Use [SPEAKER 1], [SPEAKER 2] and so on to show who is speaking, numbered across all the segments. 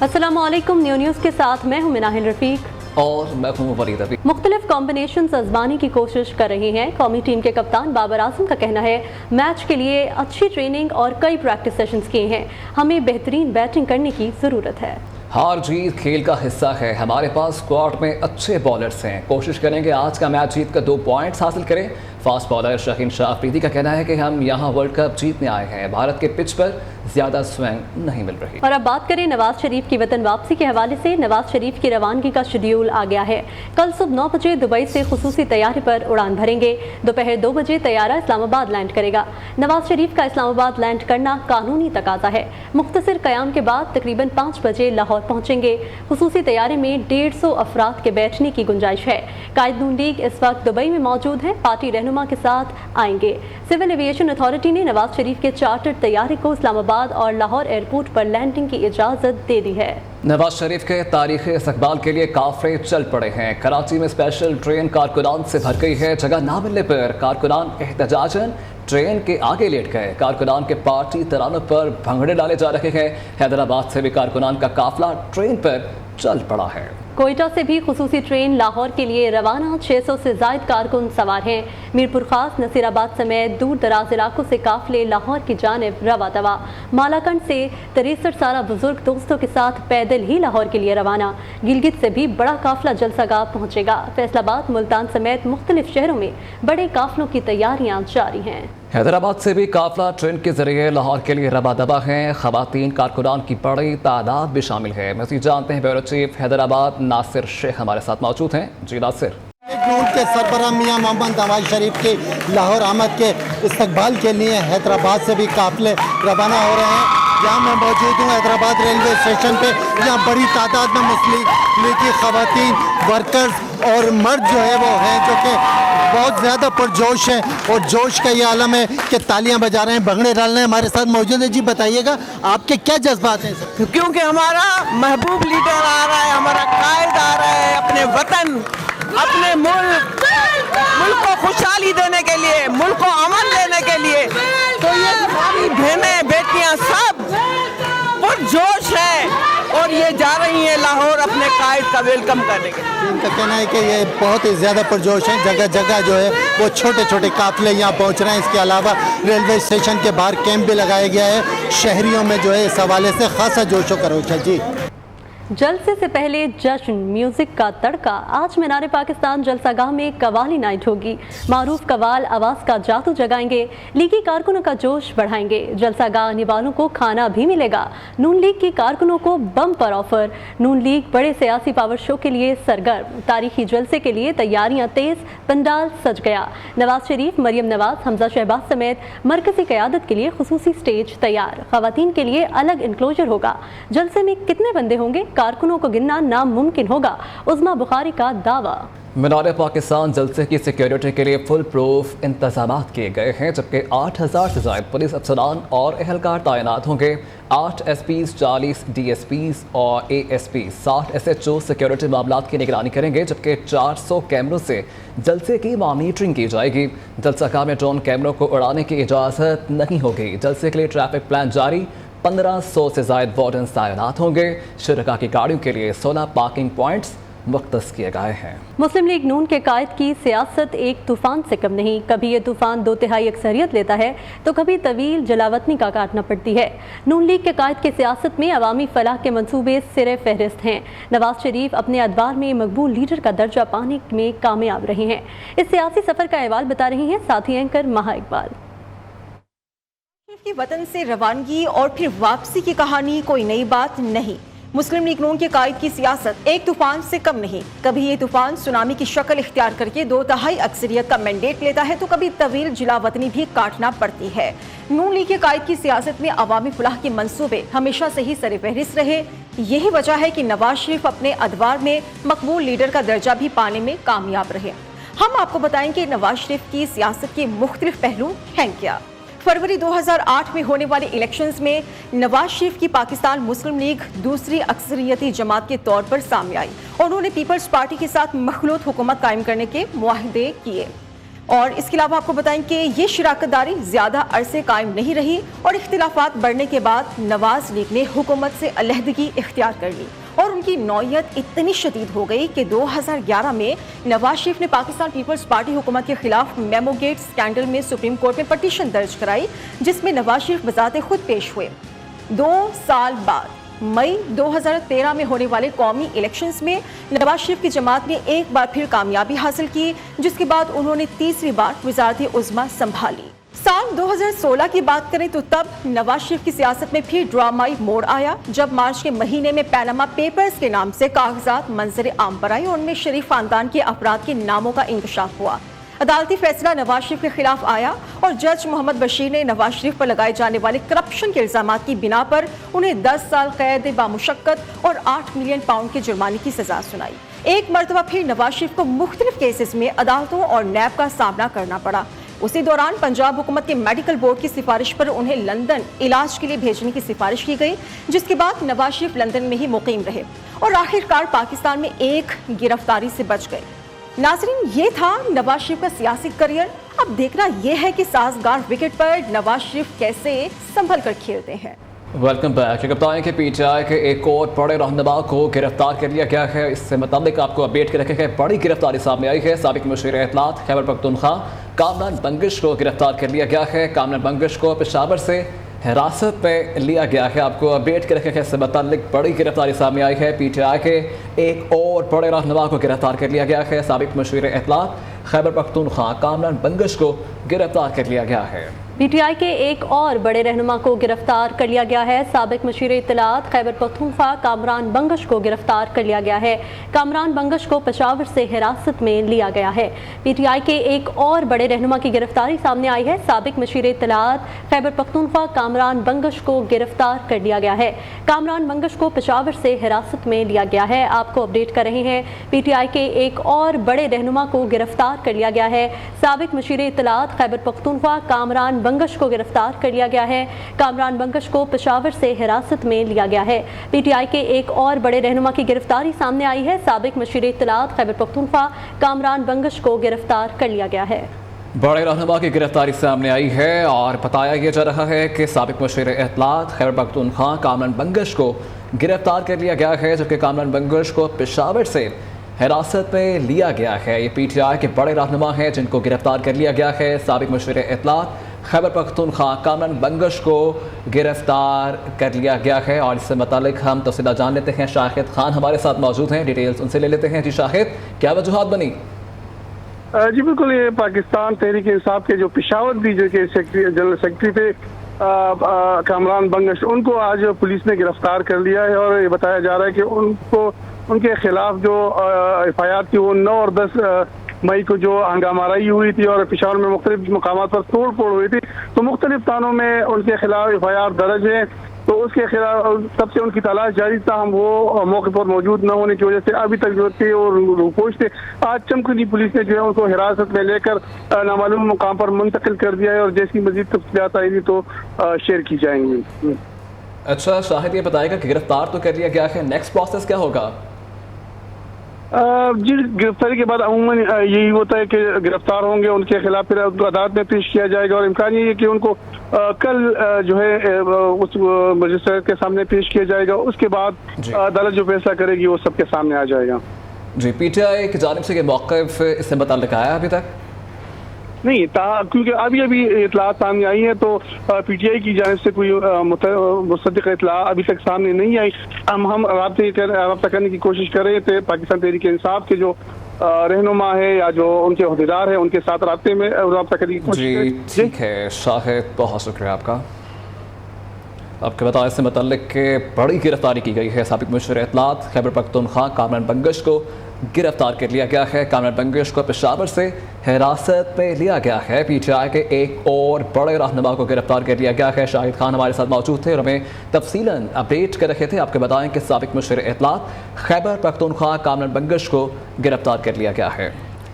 [SPEAKER 1] अस्सलाम वालेकुम। न्यूज़ के साथ मैं हूं मिनाहिल रफीक
[SPEAKER 2] और मैं हूं वरीद अभी।
[SPEAKER 1] मुख्तलिफ कॉम्बिनेशंस आजमाने की कोशिश कर रही हैं। कौमी टीम के कप्तान बाबर आजम का कहना है मैच के लिए अच्छी ट्रेनिंग और कई प्रैक्टिस सेशंस किए हैं, हमें बेहतरीन बैटिंग करने की ज़रूरत है।
[SPEAKER 2] हार जीत खेल का हिस्सा है, हमारे पास स्क्वाड में अच्छे बॉलर्स हैं, कोशिश करेंगे आज का मैच जीत कर 2 पॉइंट्स हासिल करें। फास्ट बॉलर शाहीन शाह अफरीदी का कहना है कि हम यहाँ वर्ल्ड कप जीतने आए हैं, भारत के पिच पर ज़्यादा स्विंग नहीं मिल रही।
[SPEAKER 1] और अब बात करें नवाज शरीफ की वतन वापसी के हवाले से। नवाज शरीफ की रवानगी का शेड्यूल आ गया है। कल सुबह 9 बजे दुबई से खुसूसी तैयारी पर उड़ान भरेंगे। दोपहर 2 बजे तैयारा इस्लामाबाद लैंड करेगा। नवाज शरीफ का इस्लामाबाद लैंड करना कानूनी तकाजा है। मुख्तसर क़याम के बाद तकरीबन 5 बजे लाहौर पहुँचेंगे। खुसूसी तैयारे में 150 अफराद के बैठने की गुंजाइश है। कायद नून लीग इस वक्त दुबई में मौजूद है, पार्टी रहनुमा के साथ आएंगे। सिविल एविएशन अथॉरिटी ने नवाज शरीफ के चार्टर्ड तैयारे को इस्लामाबाद और लाहौर एयरपोर्ट पर लैंडिंग की इजाज़त दे दी है।
[SPEAKER 2] नवाज शरीफ के तारीखी इस्तकबाल के लिए काफिले चल पड़े हैं। कराची में स्पेशल ट्रेन कारकुनान से भर गई है। जगह ना मिलने पर कारकुनान एहतजाजन ट्रेन के आगे लेट गए। कारकुनान के पार्टी तरानों पर भंगड़े डाले जा रहे हैं। हैदराबाद से भी कारकुनान का काफिला ट्रेन पर चल पड़ा है।
[SPEAKER 1] कोयटा से भी खुसूसी ट्रेन लाहौर के लिए रवाना। 600 से ज़ायद कारकुन सवार हैं। मीरपुर खास, नसीराबाद समेत दूर दराज इलाकों से काफिले लाहौर की जानिब रवा दवा। मालाकंड से 63 साल बुजुर्ग दोस्तों के साथ पैदल ही लाहौर के लिए रवाना। गिलगित से भी बड़ा काफिला जलसागाह पहुँचेगा। फैसलाबाद, मुल्तान समेत मुख्तलिफ शहरों में बड़े काफिलों की तैयारियाँ जारी हैं।
[SPEAKER 2] हैदराबाद से भी काफिला ट्रेन के जरिए लाहौर के लिए रवा दवा है। खवातीन कारकुनान की बड़ी तादाद भी शामिल है। मज़ीद जानते हैं ब्यूरो चीफ हैदराबाद नासिर शेख हमारे साथ मौजूद हैं। जी नासिर।
[SPEAKER 3] ग्रुप के सरबराह मियां मोहम्मद नवाज शरीफ की लाहौर आमद के इस्तकबाल के लिए हैदराबाद से भी काफिले रवाना हो रहे हैं। यहाँ मैं मौजूद हूँ हैदराबाद रेलवे स्टेशन पे। यहाँ बड़ी तादाद में मुस्लिम लीग की खवातीन, वर्कर्स और मर्द जो है वो हैं, जो कि बहुत ज़्यादा पुरजोश हैं और जोश का ये आलम है कि तालियां बजा रहे हैं, भंगड़े डाल रहे हैं। हमारे साथ मौजूद है। जी बताइएगा आपके क्या जज्बात हैं सर?
[SPEAKER 4] क्योंकि हमारा महबूब लीडर आ रहा है, हमारा कायद आ रहा है, अपने वतन, अपने मुल्क को खुशहाली देने के लिए, मुल्क को अमन देने के लिए। तो ये हमारी बहनें बेटियां सब पुरजोश है और ये जा रही हैं लाहौर अपने कायद का वेलकम करने के लिए।
[SPEAKER 3] इनका कहना है कि ये बहुत ही ज़्यादा पुरजोश हैं। जगह जगह जो है वो छोटे छोटे काफिले यहाँ पहुँच रहे हैं। इसके अलावा रेलवे स्टेशन के बाहर कैंप भी लगाया गया है। शहरियों में जो है इस हवाले से खासा जोशो खरोश है। जी
[SPEAKER 1] जलसे से पहले जश्न, म्यूजिक का तड़का। आज मीनार पाकिस्तान जलसागाह में कवाली नाइट होगी। मारूफ कवाल आवाज़ का जादू जगाएंगे, लीगी कारकुनों का जोश बढ़ाएंगे। जलसागाह आने वालों को खाना भी मिलेगा। नून लीग की कारकुनों को बम पर ऑफर। नून लीग बड़े सियासी पावर शो के लिए सरगर्म। तारीखी जलसे के लिए तैयारियां तेज, पंडाल सज गया। नवाज शरीफ, मरियम नवाज, हमजा शहबाज समेत मरकजी क़यादत के लिए खुसूसी स्टेज तैयार। खवातीन के लिए अलग इंक्लोजर होगा। जलसे में कितने बंदे होंगे, कारकुनों को गिनना नामुमकिन होगा, उज़मा बुखारी का दावा।
[SPEAKER 2] मीनार पाकिस्तान जलसे की सिक्योरिटी के लिए फुल प्रूफ इंतजाम किए गए हैं, जबकि 8000 से ज़ायद पुलिस अफसरान और एहलकार तैनात होंगे। 8 SPs, 40 DSPs और ASP, 60 SHO सिक्योरिटी मामलात की निगरानी करेंगे, जबकि 400 कैमरों से जलसे की मॉनिटरिंग की जाएगी। जलसागाह में ड्रोन कैमरों को उड़ाने की इजाज़त नहीं होगी। जलसे के लिए ट्रैफिक प्लान जारी। 1500 से ज़ायद वार्डन तैनात होंगे। शुरका की गाड़ियों के लिए 16 पार्किंग पॉइंट्स मुख्तस किए गए हैं।
[SPEAKER 1] मुस्लिम लीग नून के कायद की सियासत एक तूफान से कम नहीं। कभी ये तूफान 2/3 अक्सरियत लेता है तो कभी तवील जलावतनी का काटना पड़ती है। नून लीग के कायद की सियासत में अवामी फलाह के मंसूबे सिरे फहरिस्त हैं। नवाज शरीफ अपने अदवार में मकबूल लीडर का दर्जा पाने में कामयाब रहे हैं। इस सियासी सफ़र का अहवाल बता रही हैं साथी एंकर महा इकबाल।
[SPEAKER 5] की वतन से रवानगी और फिर वापसी की कहानी कोई नई बात नहीं। मुस्लिम लीग नून के कायद की सियासत एक तूफान से कम नहीं। कभी ये तूफान सुनामी की शक्ल इख्तियार करके 2/3 अक्सरियत का मैंडेट लेता है तो कभी तवील जलावतनी भी काटना पड़ती है। नून लीग के कायद की सियासत में अवामी फलाह के मंसूबे हमेशा से ही सरफहरिस्त रहे। यही वजह है कि नवाज शरीफ अपने अदवार में मकबूल लीडर का दर्जा भी पाने में कामयाब रहे। हम आपको बताएं कि नवाज शरीफ की सियासत के मुख्तलिफ पहलू हैं क्या। फरवरी 2008 में होने वाले इलेक्शंस में नवाज शरीफ की पाकिस्तान मुस्लिम लीग दूसरी अक्सरियती जमात के तौर पर सामने आई और उन्होंने पीपल्स पार्टी के साथ मखलूत हुकूमत कायम करने के मुआहदे किए। اور اس کے علاوہ آپ کو بتائیں کہ یہ شراکت داری زیادہ عرصے قائم نہیں رہی اور اختلافات بڑھنے کے بعد نواز لیگ نے حکومت سے علیحدگی اختیار کر لی اور ان کی نوعیت اتنی شدید ہو گئی کہ 2011 میں نواز شریف نے پاکستان پیپلز پارٹی حکومت کے خلاف میمو گیٹ سکینڈل میں سپریم کورٹ میں پٹیشن درج کرائی، جس میں نواز شریف بذات خود پیش ہوئے۔ 2 سال بعد مئی 2013 میں ہونے والے قومی الیکشنز میں نواز شریف کی جماعت نے ایک بار پھر کامیابی حاصل کی، جس کے بعد انہوں نے تیسری بار وزارت عظمیٰ سنبھالی۔ سال 2016 کی بات کریں تو تب نواز شریف کی سیاست میں پھر ڈرامائی موڑ آیا، جب مارچ کے مہینے میں پیناما پیپرز کے نام سے کاغذات منظر عام پر آئے اور ان میں شریف خاندان کے افراد کے ناموں کا انکشاف ہوا۔ عدالتی فیصلہ نواز شریف کے خلاف آیا اور جج محمد بشیر نے نواز شریف پر لگائے جانے والے کرپشن کے الزامات کی بنا پر انہیں 10 سال قید بامشقت اور 8 ملین پاؤنڈ کے جرمانے کی سزا سنائی۔ ایک مرتبہ پھر نواز شریف کو مختلف کیسز میں عدالتوں اور نیب کا سامنا کرنا پڑا۔ اسی دوران پنجاب حکومت کے میڈیکل بورڈ کی سفارش پر انہیں لندن علاج کے لیے بھیجنے کی سفارش کی گئی، جس کے بعد نواز شریف لندن میں ہی مقیم رہے اور آخرکار پاکستان میں ایک گرفتاری سے بچ گئے۔ ناظرین، یہ تھا نواز شریف کا سیاسی کریئر۔ اب دیکھنا یہ ہے کہ سازگار وکٹ پر نواز شریف کیسے سنبھل کر کھیلتے ہیں۔
[SPEAKER 2] Welcome back. بتائیں کہ پی ٹی آئی کے ایک اور بڑے رہنما کو گرفتار کر لیا گیا ہے۔ اس سے متعلق آپ کو اپڈیٹ کر رکھے گئے، بڑی گرفتاری سامنے آئی ہے۔ سابق مشیر اطلاعات خیبر پختونخوا کامران بنگش کو گرفتار کر لیا گیا ہے۔ کامران بنگش کو پشاور سے حراست میں لیا گیا ہے۔ آپ کو اپڈیٹ کر رکھے گئے، اس سے متعلق بڑی گرفتاری سامنے آئی ہے۔ پی ٹی آئی کے ایک اور بڑے رہنما کو گرفتار کر لیا گیا ہے۔ سابق مشیر اطلاعات خیبر پختونخوا کامران بنگش کو گرفتار کر لیا گیا ہے۔
[SPEAKER 1] پی ٹی آئی کے ایک اور بڑے رہنما کو گرفتار کر لیا گیا ہے۔ سابق مشیر اطلاعات خیبر پختونخوا کامران بنگش کو گرفتار کر لیا گیا ہے۔ کامران بنگش کو پشاور سے حراست میں لیا گیا ہے۔ پی ٹی آئی کے ایک اور بڑے رہنما کی گرفتاری سامنے آئی ہے۔ سابق مشیر اطلاعات خیبر پختونخوا کامران بنگش کو گرفتار کر لیا گیا ہے۔ کامران بنگش کو پشاور سے حراست میں لیا گیا ہے۔ آپ کو اپڈیٹ کر رہے ہیں، پی ٹی آئی کے ایک اور بڑے رہنما کو گرفتار کر لیا گیا ہے۔ سابق مشیر اطلاعات خیبر پختونخوا کامران بنگش کو گرفتار کر لیا گیا ہے۔ کامران بنگش کو پشاور سے حراست میں لیا گیا ہے۔ پی ٹی آئی کے ایک اور بڑے رہنما کی گرفتاری سامنے آئی ہے۔ سابق مشیر اطلاعات خیبر پختونخوا کامران بنگش کو گرفتار کر لیا گیا ہے۔
[SPEAKER 2] بڑے رہنما کی گرفتاری سامنے آئی ہے اور بتایا یہ جا رہا ہے کہ سابق مشیر اطلاعات خیبر پختونخوا کامران بنگش کو گرفتار کر لیا گیا ہے، جبکہ کامران بنگش کو پشاور سے حراست میں لیا گیا ہے۔ یہ پی ٹی آئی کے بڑے رہنما ہیں جن کو گرفتار کر لیا گیا ہے۔ سابق مشیر اطلاعات خیبر پختونخوا کامران بنگش کو گرفتار کر لیا گیا ہے اور اس سے متعلق ہم تفصیلات جان لیتے ہیں۔ شاہد خان ہمارے ساتھ موجود ہیں، ڈیٹیلز ان سے لے لیتے ہیں۔ جی شاہد، کیا وجوہات بنی؟
[SPEAKER 6] جی بالکل، یہ پاکستان تحریک انصاف کے جو پشاور بی جے کے جنرل سیکرٹری تھے کامران بنگش، ان کو آج پولیس نے گرفتار کر لیا ہے اور یہ بتایا جا رہا ہے کہ ان کے خلاف جو ایف آئی آر تھی وہ 9 اور 10 مئی کو جو ہنگامہ آرائی ہوئی تھی اور پشاور میں مختلف مقامات پر توڑ پھوڑ ہوئی تھی، تو مختلف تھانوں میں ان کے خلاف ایف آئی آر درج ہے۔ تو اس کے خلاف تب سے ان کی تلاش جاری تھا، ہم وہ موقع پر موجود نہ ہونے کی وجہ سے ابھی تک جو تھے اور روپوش تھے۔ آج چمکنی پولیس نے جو ہے ان کو حراست میں لے کر نامعلوم مقام پر منتقل کر دیا ہے اور جیسی مزید تفصیلات آئی گی تو شیئر کی جائیں گی۔
[SPEAKER 2] اچھا شاہد، یہ بتائے گا کہ گرفتار تو کر لیا گیا ہے، نیکسٹ پروسیس کیا ہوگا؟
[SPEAKER 6] جی گرفتاری کے بعد عموماً یہی ہوتا ہے کہ گرفتار ہوں گے، ان کے خلاف پھر ان کو عدالت میں پیش کیا جائے گا اور امکان یہ ہے کہ ان کو کل جو ہے اس مجسٹریٹ کے سامنے پیش کیا جائے گا۔ اس کے بعد عدالت جو فیصلہ کرے گی وہ سب کے سامنے آ جائے گا۔
[SPEAKER 2] جی، پی ٹی آئی کی جانب سے یہ موقف اس سے متعلق آیا ابھی تک
[SPEAKER 6] نہیں، کیونکہ ابھی اطلاعات سامنے آئی ہیں تو پی ٹی آئی کی جانب سے کوئی مصدق اطلاع ابھی تک سامنے نہیں آئی۔ ہم رابطہ کرنے کی کوشش کر رہے تھے پاکستان تحریک انصاف کے جو رہنما ہے یا جو ان کے عہدیدار ہیں ان کے ساتھ رابطہ کرنے کی کوشش کر رہے ہیں۔
[SPEAKER 2] جی ٹھیک ہے شاہد، بہت شکریہ آپ کا۔ آپ کے بتائیں اس سے متعلق کہ بڑی گرفتاری کی گئی ہے۔ سابق مشیر اطلاعات خیبر پختونخوا کامران بنگش کو گرفتار کر لیا گیا ہے۔ کامران بنگش کو پشاور سے حراست میں لیا گیا ہے۔ پی ٹی آئی کے ایک اور بڑے رہنما کو گرفتار کر لیا گیا ہے۔ شاہد خان ہمارے ساتھ موجود تھے اور ہمیں تفصیلاً اپڈیٹ کر رکھے تھے۔ آپ کے بتائیں کہ سابق مشیر اطلاعات خیبر پختونخوا کامران بنگش کو گرفتار کر لیا گیا ہے۔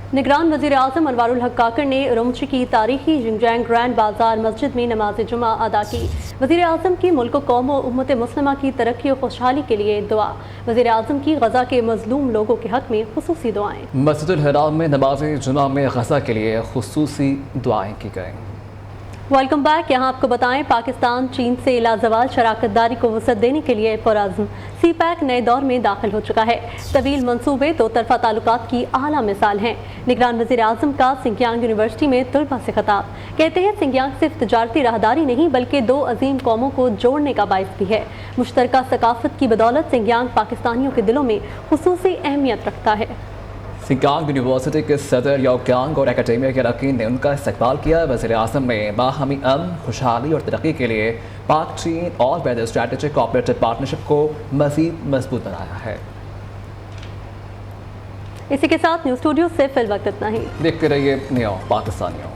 [SPEAKER 1] निगरान वज़ीर आज़म अनवारुल हक काकड़ ने उरुमची की तारीखी जिंगजैंग ग्रैंड बाजार मस्जिद में नमाज जुमा अदा की। वज़ीर आज़म की मुल्क कौम और उम्मत मुस्लिमा की तरक्की और खुशहाली के लिए दुआ। वज़ीर आज़म की गज़ा के मजलूम लोगों के हक में खुसूसी दुआएं।
[SPEAKER 2] मस्जिदुल हराम में नमाज जुमा में गज़ा के लिए खुसूसी दुआएं की गईं।
[SPEAKER 1] Welcome back. यहाँ आपको बताएं, पाकिस्तान चीन से लाजवाल शराकतदारी को वसअत देने के लिए पुरअज़्म। सी पैक नए दौर में दाखिल हो चुका है। तवील मंसूबे दो तरफा ताल्लुकात की आला मिसाल हैं। निगरान वज़ीर आज़म का सिंकियांग यूनिवर्सिटी में तलबा से खिताब। कहते हैं सिंकियांग सिर्फ तजारती राहदारी नहीं बल्कि दो अजीम कौमों को जोड़ने का बाइस भी है। मुश्तरका सकाफत की बदौलत सिंकियांग पाकिस्तानियों के दिलों में खुसूसी अहमियत रखता है।
[SPEAKER 2] सिंकियांग यूनिवर्सिटी के सदर याओक्यांग और एकेडमिया के अरकान ने उनका इस्तकबाल किया। वज़ीर आज़म में बाहमी अमन, खुशहाली और तरक्की के लिए पाक चीन और बैन स्ट्रेटेजिक कोऑपरेटिव पार्टनरशिप को मज़ीद मजबूत बनाया है।
[SPEAKER 1] इसी के साथ न्यूज़ स्टूडियो से फिल वक्त इतना ही।
[SPEAKER 2] देखते रहिए नियो पाकिस्तानियों।